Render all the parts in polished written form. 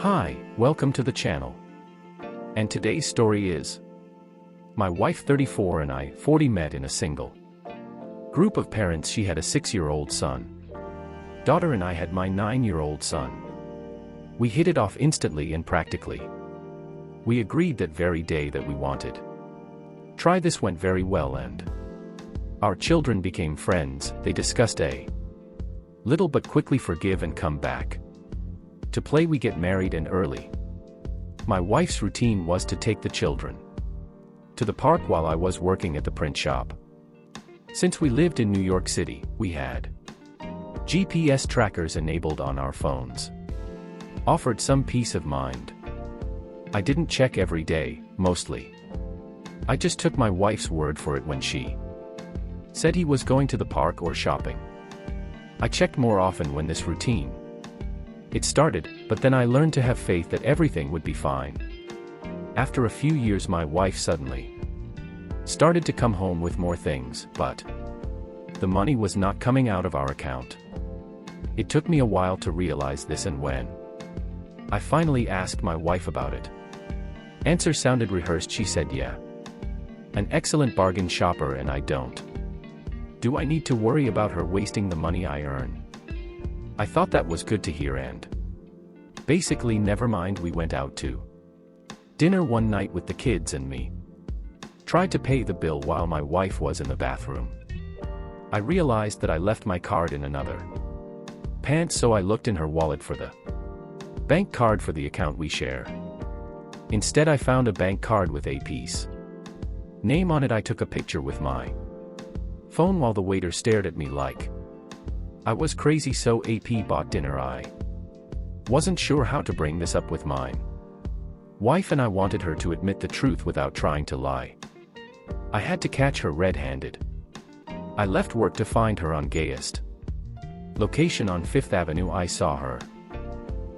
Hi, welcome to the channel. And today's story is my wife 34 and I 40 met in a single group of parents. She had a 6-year-old son. Daughter and I had my 9-year-old son. We hit it off instantly and practically. We agreed that very day that we wanted. Try this went very well and our children became friends. They discussed a little but quickly forgive and come back to play. We get married and early. My wife's routine was to take the children to the park while I was working at the print shop. Since we lived in New York City, we had GPS trackers enabled on our phones. Offered some peace of mind. I didn't check every day, mostly. I just took my wife's word for it when she said he was going to the park or shopping. I checked more often when this routine it started, but then I learned to have faith that everything would be fine. After a few years, my wife suddenly started to come home with more things, but the money was not coming out of our account. It took me a while to realize this, and when I finally asked my wife about it, answer sounded rehearsed. She said, "Yeah, an excellent bargain shopper, and I don't. Do I need to worry about her wasting the money I earn?" I thought that was good to hear, and basically never mind. We went out to dinner one night with the kids and me. Tried to pay the bill while my wife was in the bathroom. I realized that I left my card in another pants, so I looked in her wallet for the bank card for the account we share. Instead, I found a bank card with AP's name on it. I took a picture with my phone while the waiter stared at me like I was crazy, so AP bought dinner. I wasn't sure how to bring this up with my wife, and I wanted her to admit the truth without trying to lie. I had to catch her red-handed. I left work to find her on gayest location on 5th Avenue. I saw her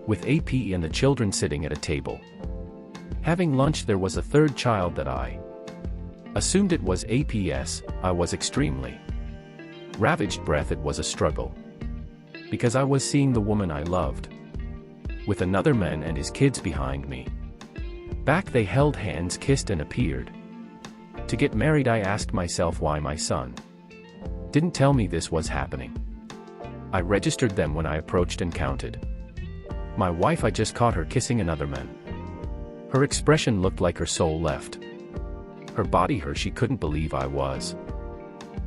with AP and the children sitting at a table having lunch. There was a third child that I assumed it was AP's. I was extremely ravaged. Breath. It was a struggle because I was seeing the woman I loved with another man and his kids behind me. Back they held hands, kissed, and appeared to get married. I asked myself why my son didn't tell me this was happening. I registered them when I approached and counted my wife. I just caught her kissing another man. Her expression looked like her soul left her body. She couldn't believe I was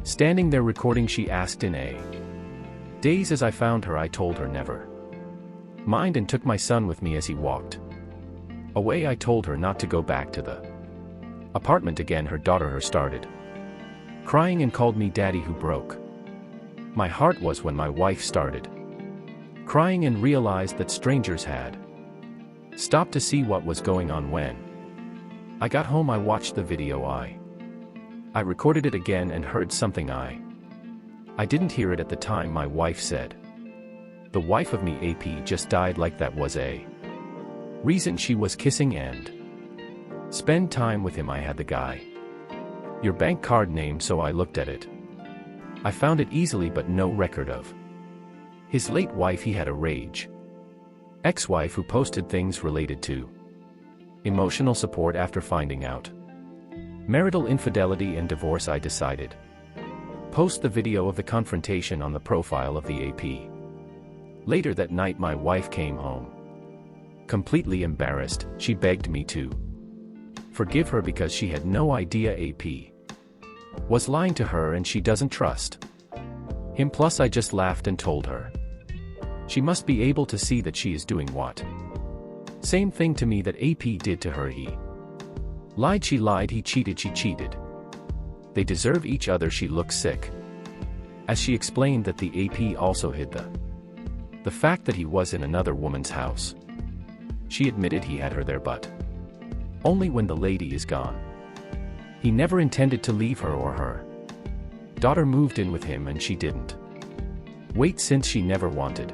standing there recording. She asked in a daze. As I found her, I told her never mind and took my son with me. As he walked away, I told her not to go back to the apartment again. Her daughter started crying and called me daddy. Who broke my heart was when my wife started crying and realized that strangers had stopped to see what was going on. When I got home, I watched the video. I recorded it again and heard something I didn't hear it at the time. My wife said, "The wife of me AP just died." Like that was a reason she was kissing and spend time with him. I had the guy your bank card name, so I looked at it. I found it easily, but no record of his late wife. He had a rage ex-wife who posted things related to emotional support. After finding out marital infidelity and divorce, I decided post the video of the confrontation on the profile of the AP. Later that night, my wife came home completely embarrassed. She begged me to forgive her because she had no idea AP was lying to her and she doesn't trust him. Plus, I just laughed and told her she must be able to see that she is doing what same thing to me that AP did to her. He lied, she lied, he cheated, she cheated. They deserve each other. She looked sick as she explained that the AP also hid the fact that he was in another woman's house. She admitted he had her there, but only when the lady is gone. He never intended to leave her or her daughter moved in with him, and she didn't wait since she never wanted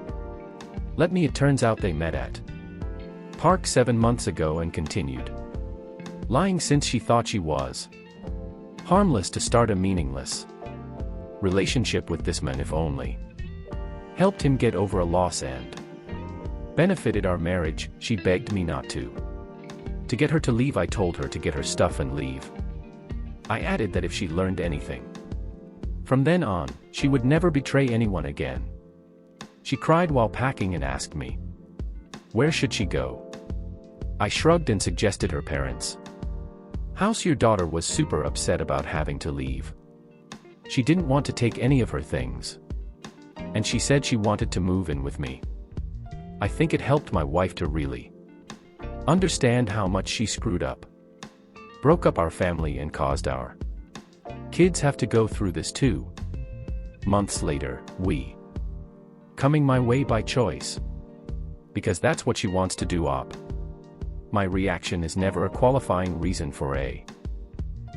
let me. It turns out they met at park 7 months ago and continued lying since she thought she was harmless to start a meaningless relationship with this man. If only helped him get over a loss and benefited our marriage, she begged me not to. To get her to leave, I told her to get her stuff and leave. I added that if she learned anything from then on, she would never betray anyone again. She cried while packing and asked me, where should she go? I shrugged and suggested her parents' house. Your daughter was super upset about having to leave. She didn't want to take any of her things. And she said she wanted to move in with me. I think it helped my wife to really understand how much she screwed up. Broke up our family and caused our kids have to go through this too. Months later, we coming my way by choice. Because that's what she wants to do. My reaction is never a qualifying reason for a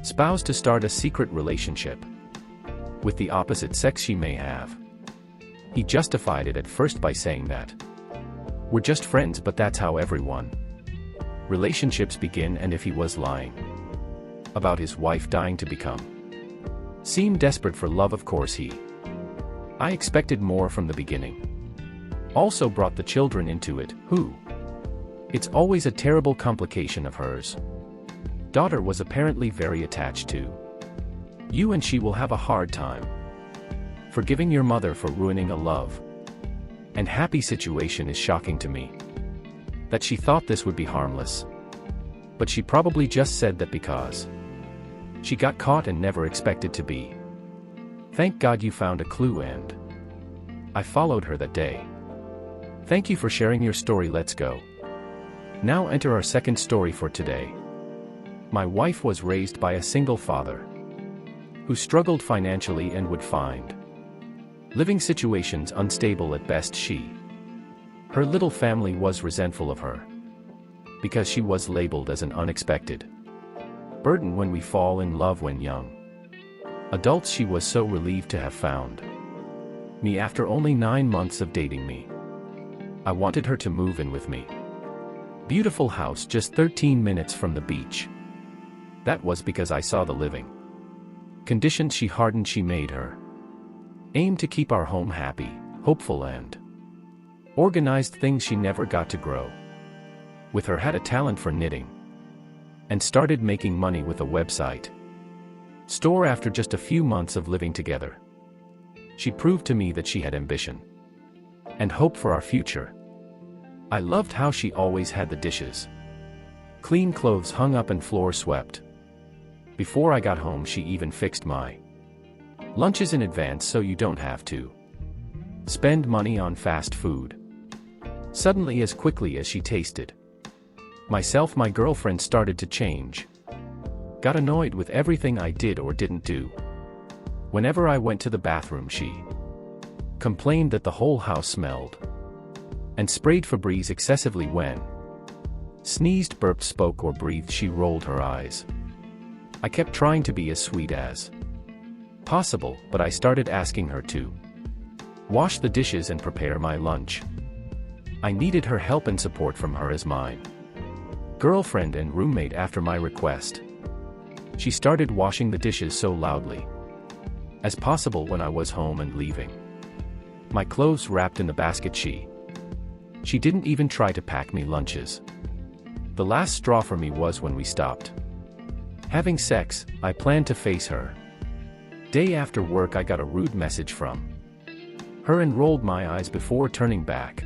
spouse to start a secret relationship with the opposite sex she may have. He justified it at first by saying that we're just friends, but that's how everyone relationships begin, and if he was lying about his wife dying to become seem desperate for love, of course I expected more from the beginning. Also brought the children into it, who it's always a terrible complication of hers. Daughter was apparently very attached to you, and she will have a hard time forgiving your mother for ruining a love and happy situation. Is shocking to me that she thought this would be harmless. But she probably just said that because she got caught and never expected to be. Thank God you found a clue, and I followed her that day. Thank you for sharing your story. Let's go. Now enter our second story for today. My wife was raised by a single father who struggled financially and would find living situations unstable at best. Her little family was resentful of her because she was labeled as an unexpected burden when we fall in love when young adults. She was so relieved to have found me after only 9 months of dating me. I wanted her to move in with me. Beautiful house just 13 minutes from the beach. That was because I saw the living conditions she hardened. She made her aim to keep our home happy, hopeful, and organized. Things she never got to grow with her. Had a talent for knitting and started making money with a website store after just a few months of living together. She proved to me that she had ambition and hope for our future. I loved how she always had the dishes clean, clothes hung up, and floor swept. Before I got home, she even fixed my lunches in advance so you don't have to spend money on fast food. Suddenly, as quickly as she tasted myself, my girlfriend started to change. Got annoyed with everything I did or didn't do. Whenever I went to the bathroom, she complained that the whole house smelled and sprayed Febreze excessively. When sneezed, burped, spoke, or breathed, she rolled her eyes. I kept trying to be as sweet as possible, but I started asking her to wash the dishes and prepare my lunch. I needed her help and support from her as mine girlfriend and roommate. After my request, she started washing the dishes so loudly as possible when I was home and leaving my clothes wrapped in the basket. She didn't even try to pack me lunches. The last straw for me was when we stopped having sex. I planned to face her. Day after work, I got a rude message from her and rolled my eyes before turning back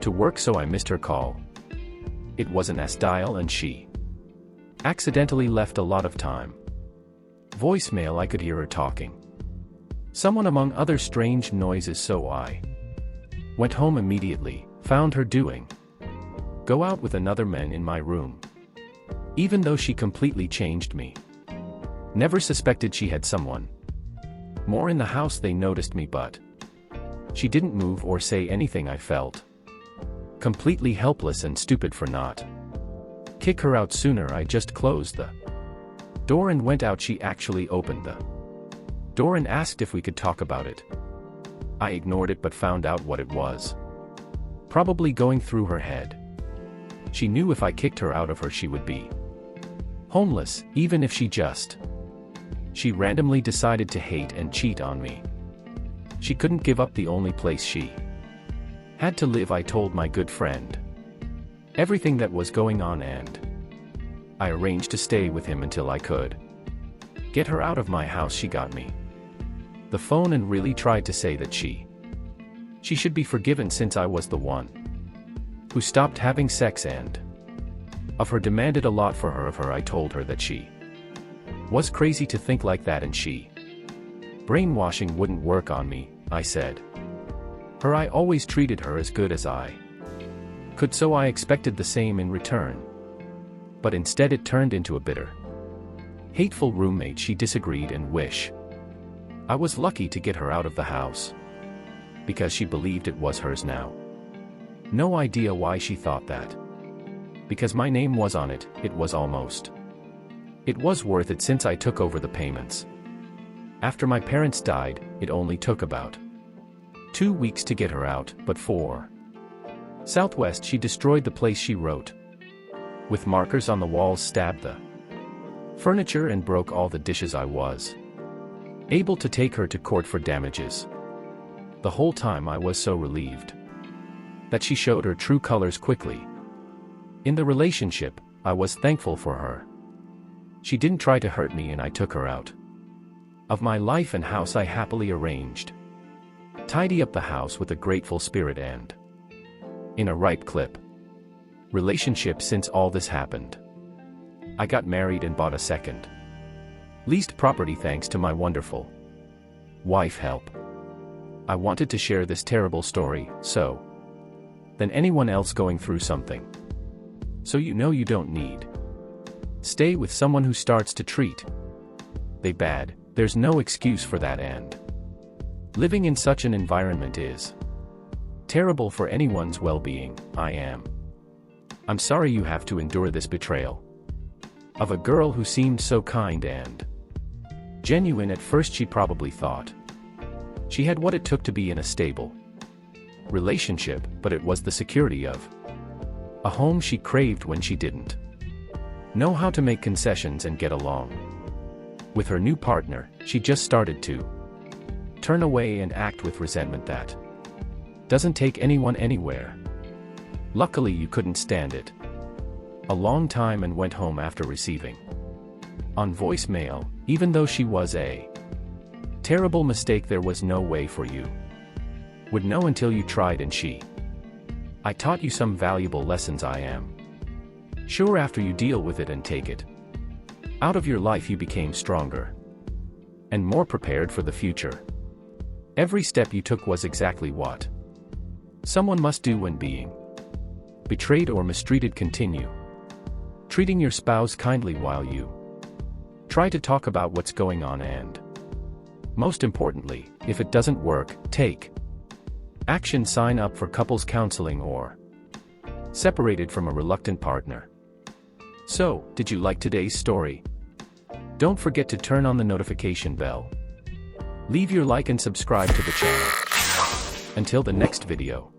to work, so I missed her call. It was an S dial, and she accidentally left a lot of time voicemail. I could hear her talking someone among other strange noises, so I went home immediately, found her doing go out with another man in my room. Even though she completely changed me, never suspected she had someone more in the house. They noticed me, but she didn't move or say anything. I felt completely helpless and stupid for not kick her out sooner. I just closed the door and went out. She actually opened the door and asked if we could talk about it. I ignored it but found out what it was probably going through her head. She knew if I kicked her out of her, she would be homeless, even if she randomly decided to hate and cheat on me. She couldn't give up the only place she Had to live, I told my good friend. Everything that was going on, and I arranged to stay with him until I could get her out of my house. She got me the phone and really tried to say that she should be forgiven since I was the one who stopped having sex and of her demanded a lot for her of her. I told her that she was crazy to think like that and brainwashing wouldn't work on me. I said her I always treated her as good as I could, so I expected the same in return. But instead it turned into a bitter, hateful roommate. She disagreed and wish I was lucky to get her out of the house because she believed it was hers now. No idea why she thought that. Because my name was on it, it was worth it since I took over the payments. After my parents died, it only took about 2 weeks to get her out, but for Southwest she destroyed the place. She wrote with markers on the walls, stabbed the furniture, and broke all the dishes. I was able to take her to court for damages. The whole time I was so relieved that she showed her true colors quickly. In the relationship, I was thankful for her. She didn't try to hurt me and I took her out of my life and house. I happily arranged tidy up the house with a grateful spirit and in a ripe clip relationship. Since all this happened, I got married and bought a second leased property thanks to my wonderful wife help. I wanted to share this terrible story so than anyone else going through something. So you know you don't need stay with someone who starts to treat they bad. There's no excuse for that, and living in such an environment is terrible for anyone's well-being. I'm sorry you have to endure this betrayal of a girl who seemed so kind and genuine. At first she probably thought she had what it took to be in a stable relationship, but it was the security of a home she craved when she didn't know how to make concessions and get along with her new partner. She just started to turn away and act with resentment that doesn't take anyone anywhere. Luckily you couldn't stand it a long time and went home after receiving on voicemail. Even though she was a terrible mistake, there was no way for you would know until you tried, and I taught you some valuable lessons. I am sure after you deal with it and take it out of your life, you became stronger and more prepared for the future. Every step you took was exactly what someone must do when being betrayed or mistreated. Continue treating your spouse kindly while you try to talk about what's going on, and most importantly, if it doesn't work, take action. Sign up for couples counseling or separated from a reluctant partner. So, did you like today's story? Don't forget to turn on the notification bell. Leave your like and subscribe to the channel. Until the next video.